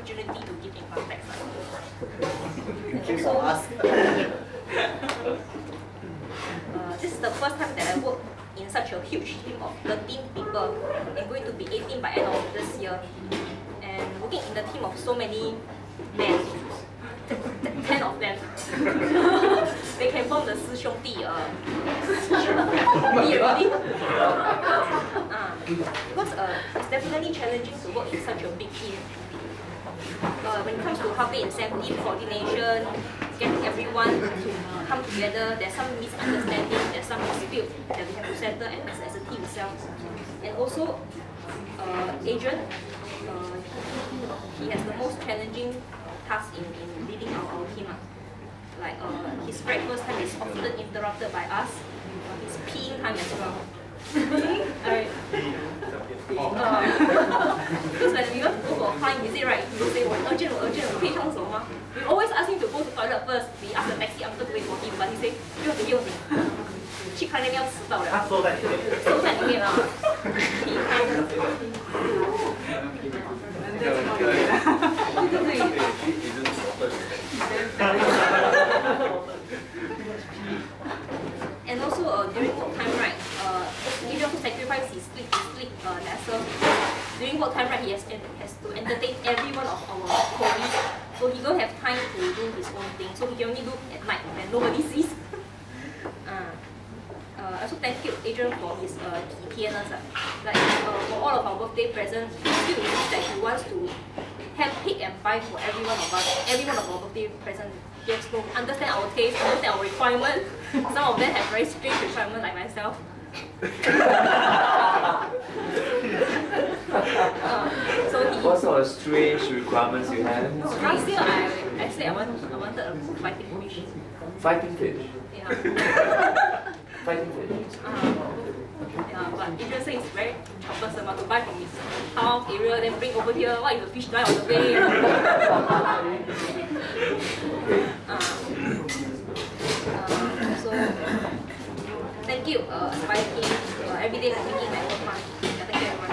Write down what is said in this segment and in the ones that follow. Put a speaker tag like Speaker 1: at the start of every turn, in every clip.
Speaker 1: opportunity to give income tax. This is the first time that I work in such a huge team of 13 people, and going to be 18 by end of this year. And working in the team of so many men, 10 of them, they can form the 师兄弟 me already. Because it's definitely challenging to work in such a big team. When it comes to half-day incentive coordination, getting everyone to come together, there's some misunderstanding, there's some dispute that we have to settle as a team itself. And also, Adrian, he has the most challenging task in leading our team. Like his breakfast time is often interrupted by us. His peeing time as well. Because when we want to go for a fine visit, right, he will say, urgent, 可以冲手吗? We always ask him to go to toilet first. We ask the taxi uncle to wait for him, but he say, 不用紧，去看那边要迟到了。他收在里面啊。And also during work time, right, Adrian also sacrifice his sleep lesser. During work time, right, he has to entertain every one of our colleagues, so he don't have time to do his own thing. So he can only do at night when nobody sees. I also thank you, Adrian, for his TPNs. Like for all of our birthday presents, he still insists that he wants to pick and buy for every one of us, every one of our birthday presents. He has to understand our taste, understand our requirements. Some of them have very strict requirements, like myself.
Speaker 2: What sort of strange requirements you have?
Speaker 1: Last year, I said I wanted a fighting fish.
Speaker 2: Fighting fish?
Speaker 1: Yeah.
Speaker 2: Fighting fish?
Speaker 1: Yeah, but Adrian says it's very troublesome to buy from his house area, then bring over here. What if the fish die on the way? So, thank you, Aspire team, every day for making my work fun. Yeah, thank you everyone.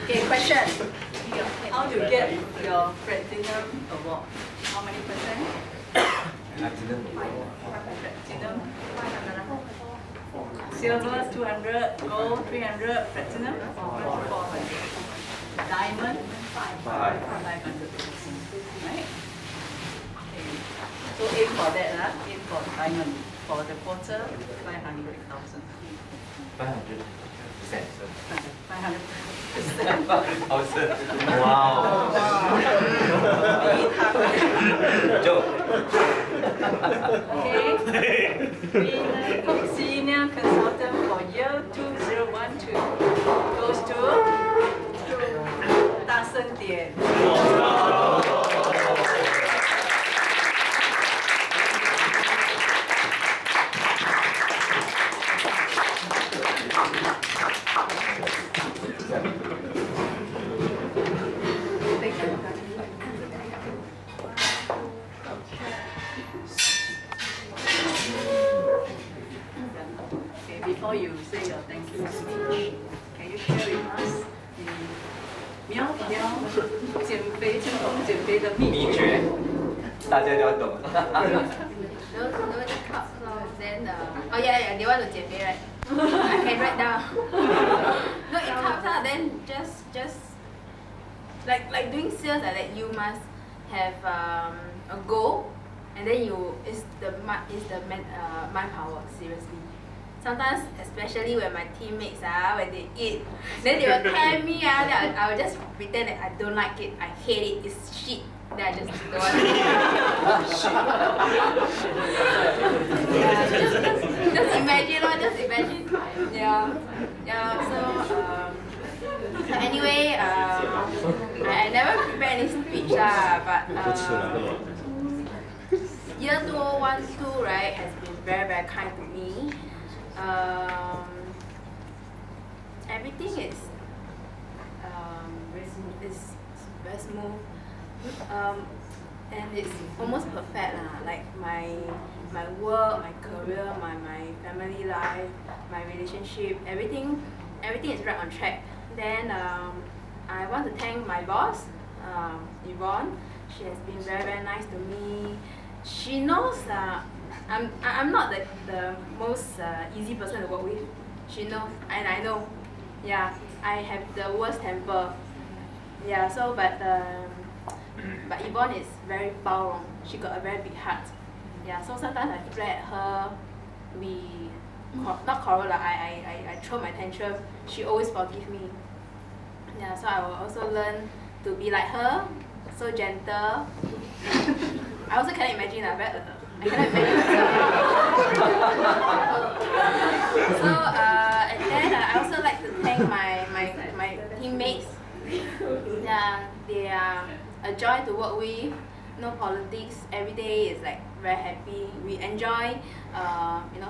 Speaker 3: Okay, question. How do you get your platinum award? How many percent? Platinum. Silver 200, gold 300, platinum 400, diamond 500. Right? Okay. So aim for that, aim for diamond. For the quarter, 500,000.
Speaker 2: 500%.
Speaker 3: 500%.
Speaker 2: Wow. Joke.
Speaker 3: Okay. Senior consultant for year 2012 goes to 大声点。Before you say your thank you speech, can you share with us the 苗条减肥成功减肥的秘诀？
Speaker 2: 大家都要懂。
Speaker 4: No eat carbs lor. Then oh yeah, they want to 减肥 right? I can write down. No eat carbs lah. Then just like doing sales like that, you must have a goal, and then is the manpower, seriously. Sometimes, especially when my teammates when they eat, then they will tell me then I will just pretend that I don't like it, I hate it, it's shit. Then I just don't want to eat. Just imagine. Yeah. So anyway, I never prepare any speech but year 2012 right has been very, very kind to me. Everything is very smooth. And it's almost perfect lah. Like my work, my career, my family life, my relationship, everything is right on track. Then I want to thank my boss, Yvonne. She has been very nice to me. She knows I'm not the most easy person to work with. She knows, and I know. Yeah, I have the worst temper. Yeah, so but Yvonne is very bao. She got a very big heart. Yeah, so sometimes I flare at her. We not quarrel lah. I throw my tantrum. She always forgive me. Yeah, so I will also learn to be like her, so gentle. I also cannot imagine I cannot imagine myself. So and then I also like to thank my teammates. Yeah, they are a joy to work with. No politics. Every day is like very happy. We enjoy,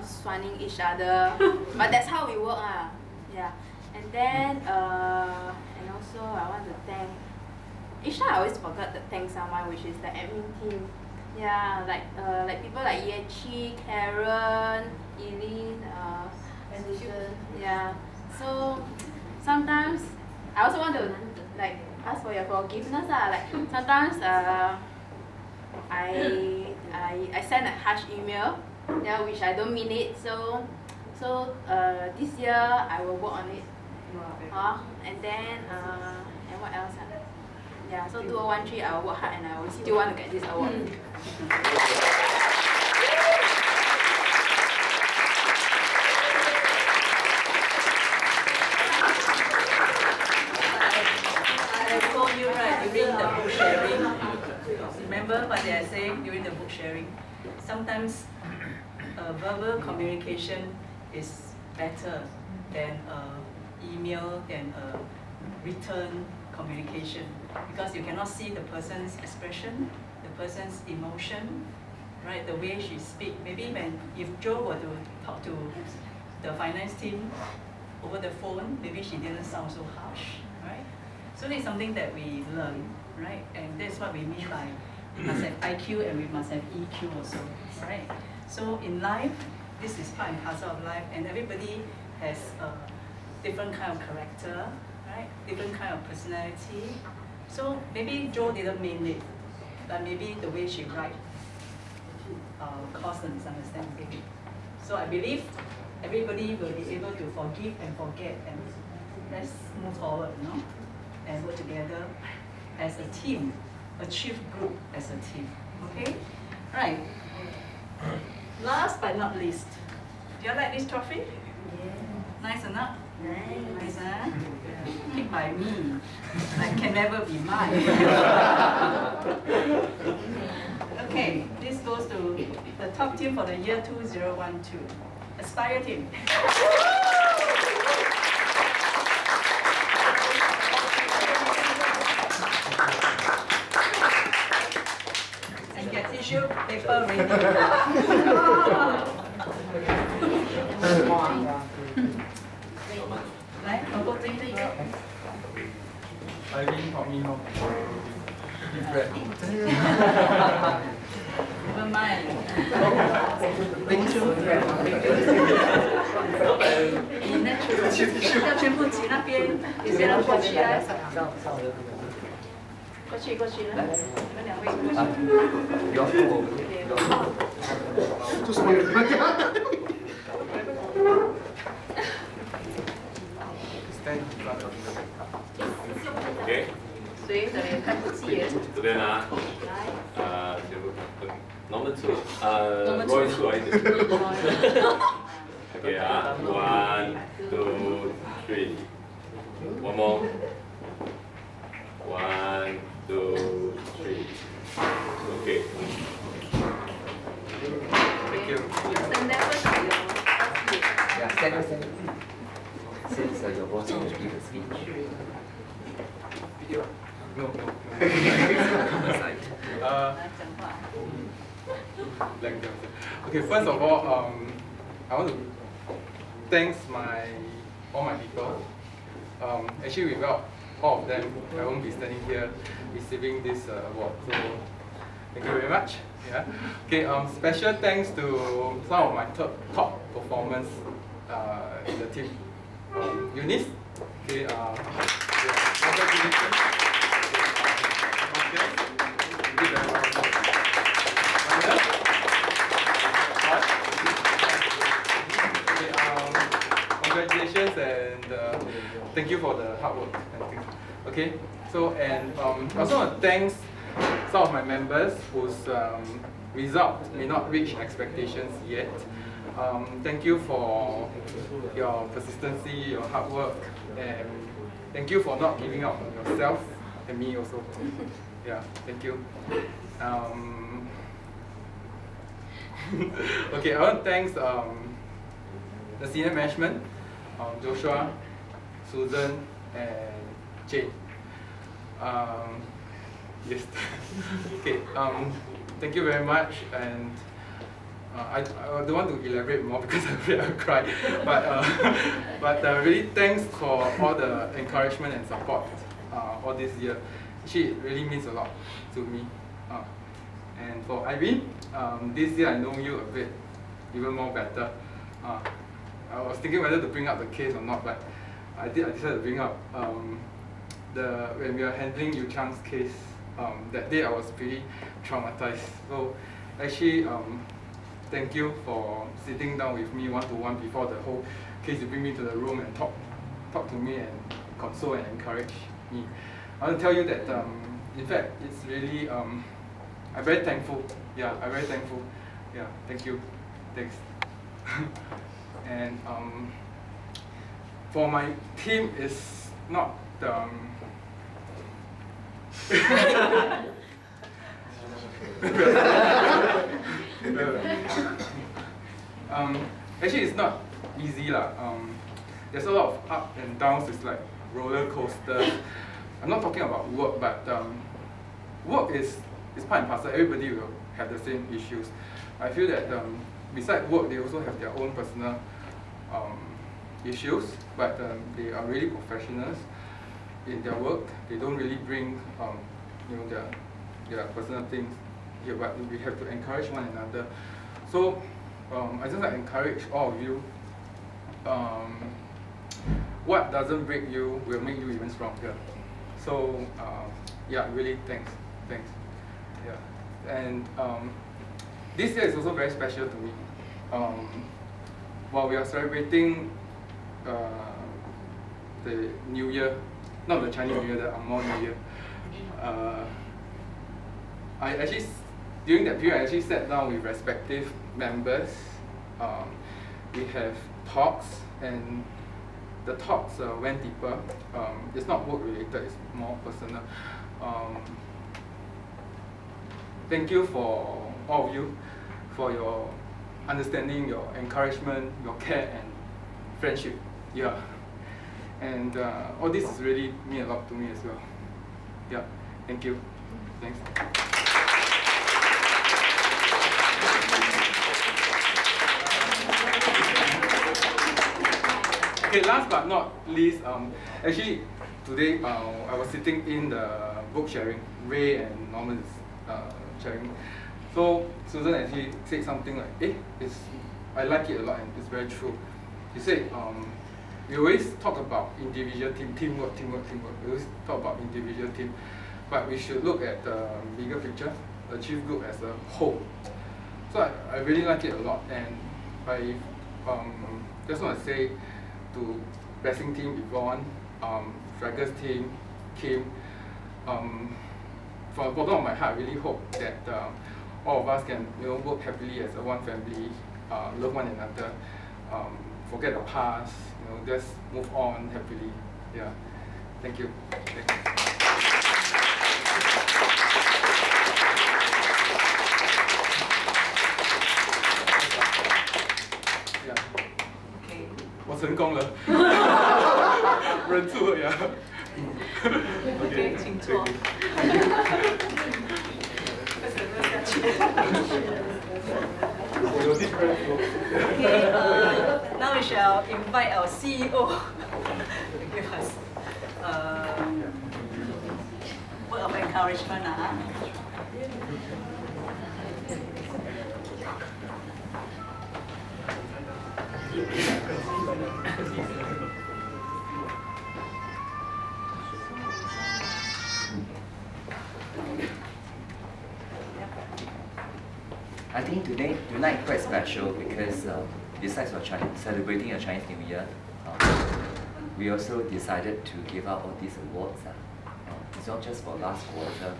Speaker 4: swanning each other. But that's how we work Yeah, and then and also I want to thank. Each time I always forgot to thank someone, which is the admin team. Yeah, like people like Yechi, Karen, Eileen, Susan. Yeah. So sometimes I also want to like ask for your forgiveness. Like sometimes I send a harsh email, yeah, which I don't mean it. So this year I will work on it. And then and what else? Yeah, so 2013 I will work hard and I will still want to get this award.
Speaker 3: I told you right during the book sharing. Remember what they are saying during the book sharing? Sometimes verbal communication is better than email, than written communication, because you cannot see the person's expression, the person's emotion, right? The way she speaks. Maybe if Jo were to talk to the finance team over the phone, maybe she didn't sound so harsh, right? So it's something that we learn, right? And that's what we mean by we must have IQ and we must have EQ also, right? So in life, this is part and parcel of life, and everybody has a different kind of character, right? Different kind of personality. So maybe Jo didn't mean it, but maybe the way she writes caused a misunderstanding. So I believe everybody will be able to forgive and forget, and let's move forward, and work together as a team, achieve group as a team. Okay, right. Last but not least, do you like this trophy? Yeah. Nice or not? Nice, huh? Picked by me. Like can never be mine. Okay, this goes to the top team for the year 2012. Aspire team. And get tissue paper ready. 来，我做这个。
Speaker 5: Irene taught me how to give bread.
Speaker 3: Never mind. 你那要全部挤那边，有些人过去来。过去来，你们两位过去。
Speaker 5: 这什么？
Speaker 6: OK，
Speaker 3: 谁的脸看不起？
Speaker 6: 这边啊，就normal two，Roy two 来一点。OK 啊 ，1, 2, 3， one more， 1, 2, 3， OK。Thank you.
Speaker 2: Yeah, stand. Since your boss will give a speech.
Speaker 5: Video? No. Okay, first of all, I want to thank all my people. Actually, without all of them, I won't be standing here receiving this award. So thank you very much. Yeah. Okay. Special thanks to some of my top performers in the team. Eunice. Okay. Congratulations. Congratulations and thank you for the hard work and things. Okay, so and I also want to thank some of my members whose results may not reach expectations yet. Thank you for your persistency, your hard work, and thank you for not giving up on yourself and me also. Yeah, thank you. Okay, I want to thank the senior management, Joshua, Susan, and Jane. Yes. Okay. Thank you very much, and I don't want to elaborate more because I'll cry. But really thanks for all the encouragement and support all this year. Actually, it really means a lot to me. And for Ivy, this year I know you a bit, even more better. I was thinking whether to bring up the case or not, but I decided to bring up when we were handling Yu Chang's case. That day I was pretty traumatized. So actually, thank you for sitting down with me one-to-one before the whole case. You bring me to the room and talk to me and console and encourage me. I want to tell you that in fact it's really I'm very thankful. Yeah, I'm very thankful. Yeah, thank you. Thanks. And for my team, it's not actually it's not easy lah. There's a lot of up and downs. It's like roller coasters. I'm not talking about work, but work is part and parcel. Everybody will have the same issues. I feel that besides work, they also have their own personal issues, but they are really professionals in their work. They don't really bring their personal things here, but we have to encourage one another. So I just like encourage all of you. What doesn't break you will make you even stronger. So yeah, really thanks. Yeah, and this year is also very special to me. While we are celebrating the New Year, not the Chinese New Year, the Angmo New Year, I actually, during that period, I actually sat down with respective members. We have talks, and the talks went deeper. It's not work related, it's more personal. Thank you for all of you, for your understanding, your encouragement, your care and friendship. Yeah. And all this has really mean a lot to me as well. Yeah. Thank you. Thanks. Okay, last but not least, actually today I was sitting in the book sharing, Ray and Norman's sharing. So Susan actually said something like, I like it a lot and it's very true. She said, we always talk about individual teamwork. We always talk about individual team, but we should look at the bigger picture, AchieveGroup as a whole. So I really like it a lot, and I just want to say to Blessing team, Yvonne, Fraggers team, Kim, from the bottom of my heart, I really hope that all of us can work happily as a one family, love one another, forget the past, just move on happily. Yeah. Thank you. Yeah.
Speaker 3: Okay.
Speaker 5: 我成功了，忍住了呀。
Speaker 3: OK， 请坐。Okay, now we shall invite our CEO to give us word of encouragement.
Speaker 2: I think tonight quite special because besides our celebrating a Chinese New Year, we also decided to give out all these awards. It's not just for last quarter,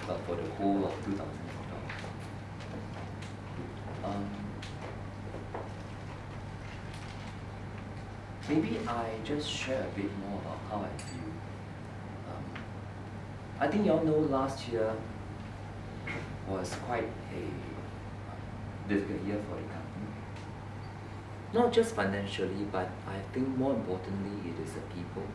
Speaker 2: but for the whole of 2012. Maybe I just share a bit more about how I feel. I think you all know last year was quite a difficult year for the company. Not just financially, but I think more importantly, it is the people.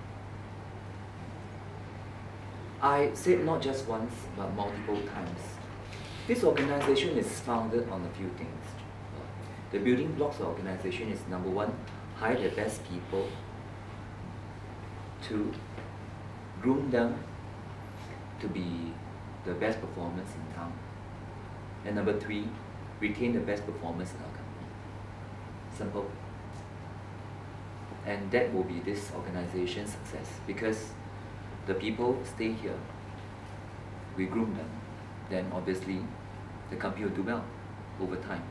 Speaker 2: I said not just once, but multiple times. This organization is founded on a few things. The building blocks of the organization is number one, hire the best people. Two, groom them to be the best performers in town. And number three, retain the best performers in our company. Simple. And that will be this organization's success because the people stay here, we groom them, then obviously the company will do well over time.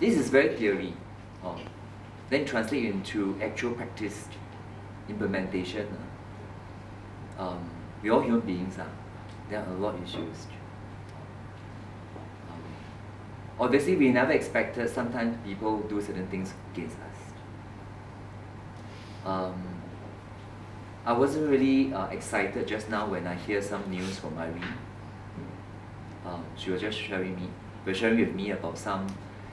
Speaker 2: This is very theory. Then translate into actual practice, implementation. We're all human beings. There are a lot of issues. Obviously, we never expected sometimes people do certain things against us. I wasn't really excited just now when I hear some news from Irene. She was just sharing with me about some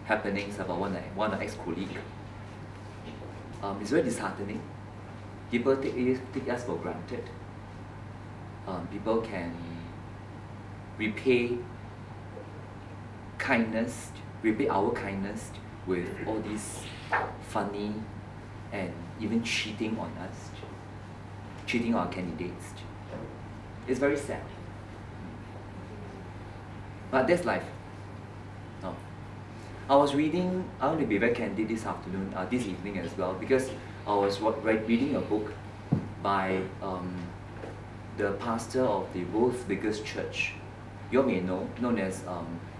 Speaker 2: happenings about one ex-colleague. It's very disheartening. People take us for granted. People can repay our kindness with all these funny and even cheating on us, cheating our candidates. It's very sad. But that's life. I was reading, I want to be very candid this afternoon, this evening as well, because I was reading a book by the pastor of the world's biggest church, you all may know, known as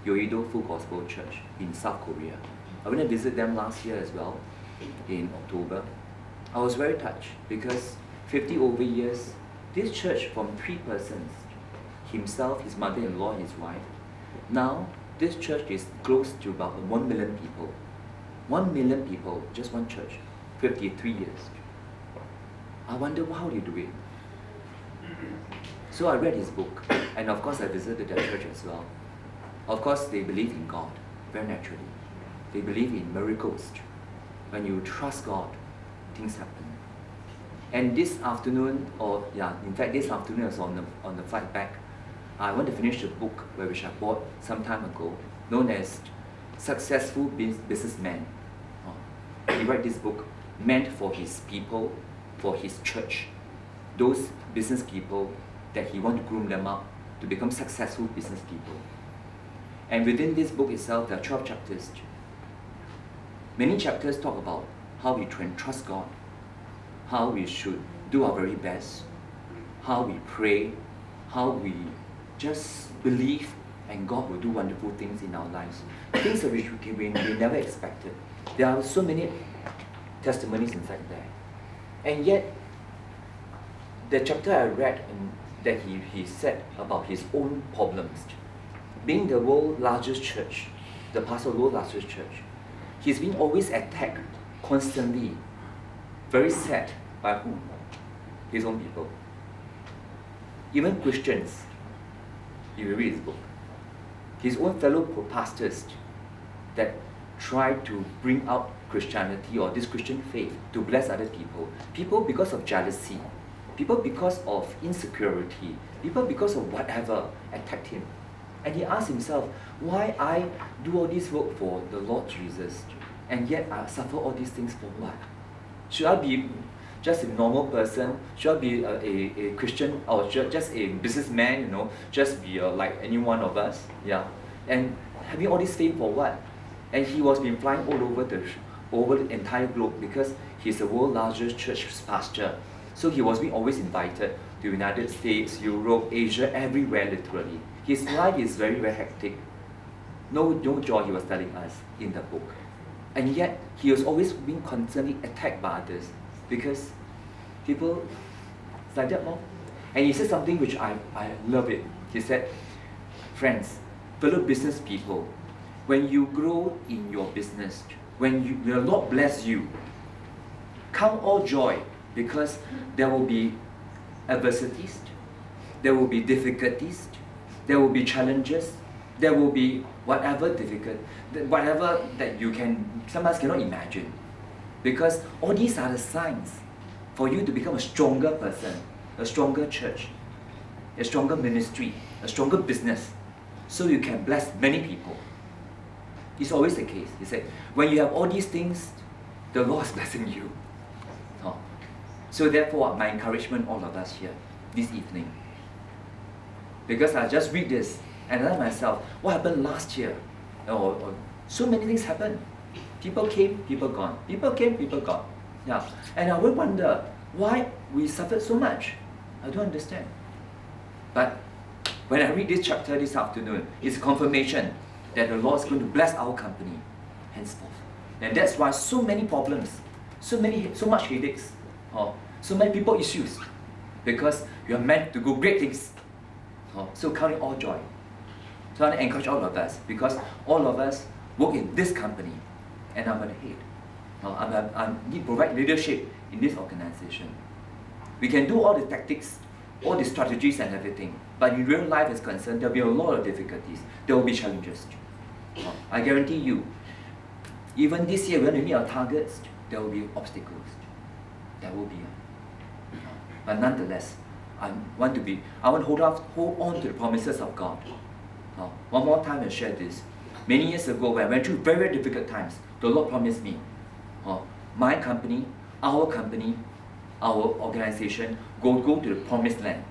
Speaker 2: Yoido Full Gospel Church in South Korea. I went to visit them last year as well, in October. I was very touched because 50 over years, this church from 3 persons, himself, his mother-in-law, and his wife, now this church is close to about 1 million people. 1 million people, just one church, 53 years. I wonder how they do it. So I read his book, and of course I visited their church as well. Of course they believe in God, very naturally. They believe in miracles. When you trust God, things happen. And this afternoon, this afternoon I was on the flight back. I want to finish the book which I bought some time ago, known as Successful Businessman. He wrote this book meant for his people, for his church, those business people that he wants to groom them up to become successful business people. And within this book itself, there are 12 chapters. Many chapters talk about how we trust God, how we should do our very best, how we pray, how we just believe and God will do wonderful things in our lives. Things that we never expected. There are so many testimonies inside there. And yet, the chapter I read that he said about his own problems, being the world's largest church, the pastor of the world's largest church, he's been always attacked constantly, very sad by whom? His own people. Even Christians, if you read his book, his own fellow pastors that try to bring out Christianity or this Christian faith to bless other people. People because of jealousy, people because of insecurity, people because of whatever attacked him. And he asked himself, why I do all this work for the Lord Jesus, and yet I suffer all these things for what? Should just a normal person, should I be a Christian or just a businessman, you know, just be like any one of us, yeah. And having all this fame for what? And he was been flying all over the entire globe because he's the world's largest church pastor. So he was being always invited to United States, Europe, Asia, everywhere literally. His life is very, very hectic. No joy, he was telling us in the book. And yet, he was always being constantly attacked by others because people, it's like that more. And he said something which I love it. He said, friends, fellow business people, when you grow in your business, when the Lord bless you, count all joy because there will be adversities, there will be difficulties, there will be challenges, there will be whatever difficult, whatever that you can sometimes cannot imagine. Because all these are the signs for you to become a stronger person, a stronger church, a stronger ministry, a stronger business, so you can bless many people. It's always the case. He said, when you have all these things, the Lord is blessing you. Oh. So therefore, my encouragement, all of us here, this evening, because I just read this, and I ask myself, what happened last year? Or so many things happened. People came, people gone. People came, people gone. Yeah. And I would wonder why we suffered so much. I don't understand. But when I read this chapter this afternoon, it's a confirmation that the Lord is going to bless our company henceforth. And that's why so many problems, so much headaches, so many people issues, because you are meant to do great things. So count it all joy. So I want to encourage all of us, because all of us work in this company, and I'm at the head. I need to provide leadership in this organization. We can do all the tactics, all the strategies and everything, but in real life is concerned, there will be a lot of difficulties. There will be challenges. I guarantee you, even this year when we meet our targets, there will be obstacles. There will be. But nonetheless, I want to hold on to the promises of God. One more time I'll share this. Many years ago, when I went through very, very difficult times, the Lord promised me, my company, our organization, go to the promised land.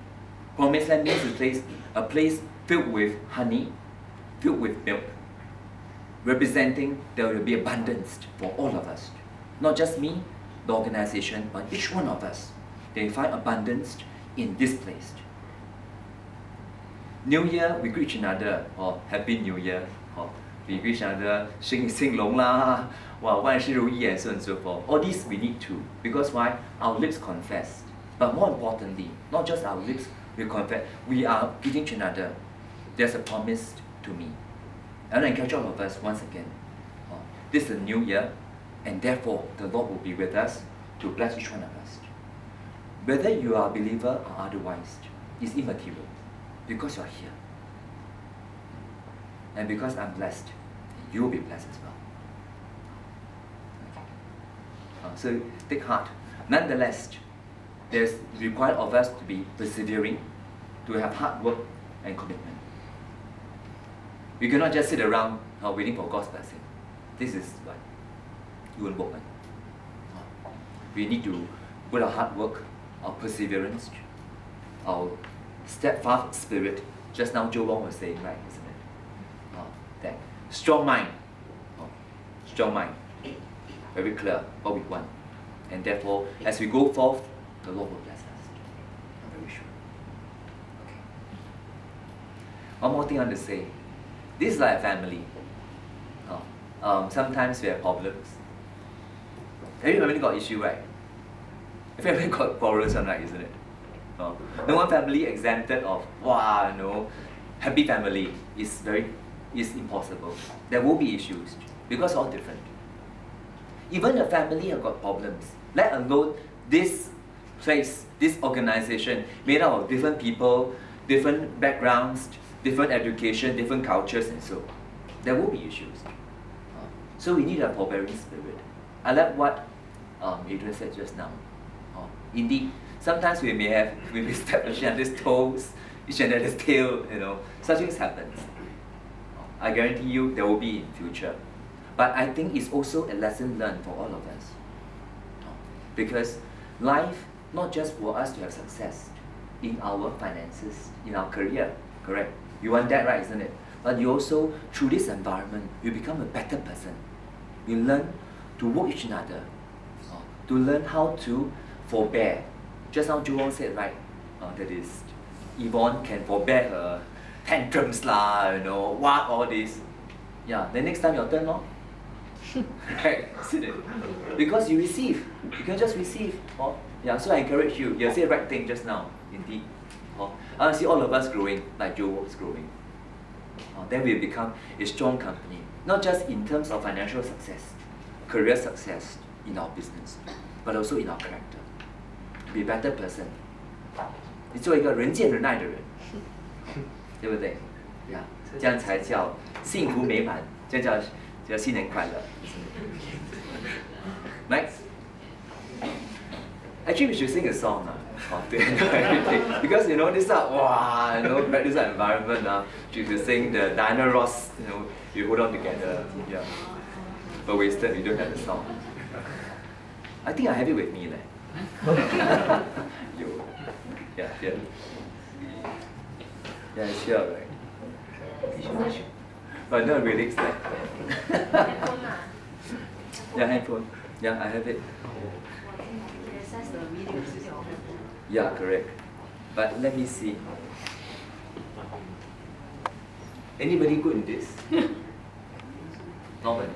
Speaker 2: Promised land means a place filled with honey, filled with milk, representing there will be abundance for all of us. Not just me, the organization, but each one of us. They find abundance in this place. New Year, we greet each another, Happy New Year, we greet each other, sing long la,万事如意, and so on and so forth. All these we need to, because why? Our lips confess. But more importantly, not just our lips we confess, we are greeting each another. There's a promise to me. I want to encourage all of us once again. This is a new year, and therefore the Lord will be with us to bless each one of us. Whether you are a believer or otherwise, is immaterial, because you are here. And because I'm blessed, you will be blessed as well. Okay. So take heart. Nonetheless, there's required of us to be persevering, to have hard work and commitment. We cannot just sit around waiting for God's blessing. This is what you won't work. We need to put our hard work, our perseverance, our steadfast spirit. Just now Joe Wong was saying, right, isn't it? That strong mind. Strong mind. Very clear what we want. And therefore, as we go forth, the Lord will bless us. I'm very sure. Okay. One more thing I want to say. This is like a family. Sometimes we have problems. Every family got issue, right? Every family got quarrels, right, isn't it? No one family exempted of happy family is impossible. There will be issues because all different. Even a family have got problems. Let alone this place, this organization made up of different people, different backgrounds, different education, different cultures, and so there will be issues. So we need a forbearing spirit. I like what Adrian said just now. Indeed, sometimes we may step each other's toes, each other's tail, such things happen. I guarantee you there will be in future. But I think it's also a lesson learned for all of us. Because life, not just for us to have success in our finances, in our career, correct? You want that, right, isn't it? But you also, through this environment, you become a better person. You learn to work each other, to learn how to forbear. Just now Jurong said, right, that is, Yvonne can forbear her tantrums lah, you know, what, all this. Yeah, then next time your turn, no? Right, isn't it? Because you receive, you can just receive. Yeah, so I encourage you. You said the right thing just now, indeed. I see all of us growing, like Joe was growing. Then we become a strong company, not just in terms of financial success, career success in our business, but also in our character. Be a better person. 你做一个人见人爱的人，对不对？呀，这样才叫幸福美满，这叫新年快乐。Next. Actually, we should sing a song to enjoy everything. Because you know this wow, you know, this environment you should sing the Diana Ross, you know, you hold on together. Yeah. But wasted, we don't have the song. I think I have it with me, Yeah, here. Yeah, it's here, right? But no lyrics there. Yeah, handphone. Yeah, I have it. Yeah, correct. But let me see. Anybody good in this? Norman?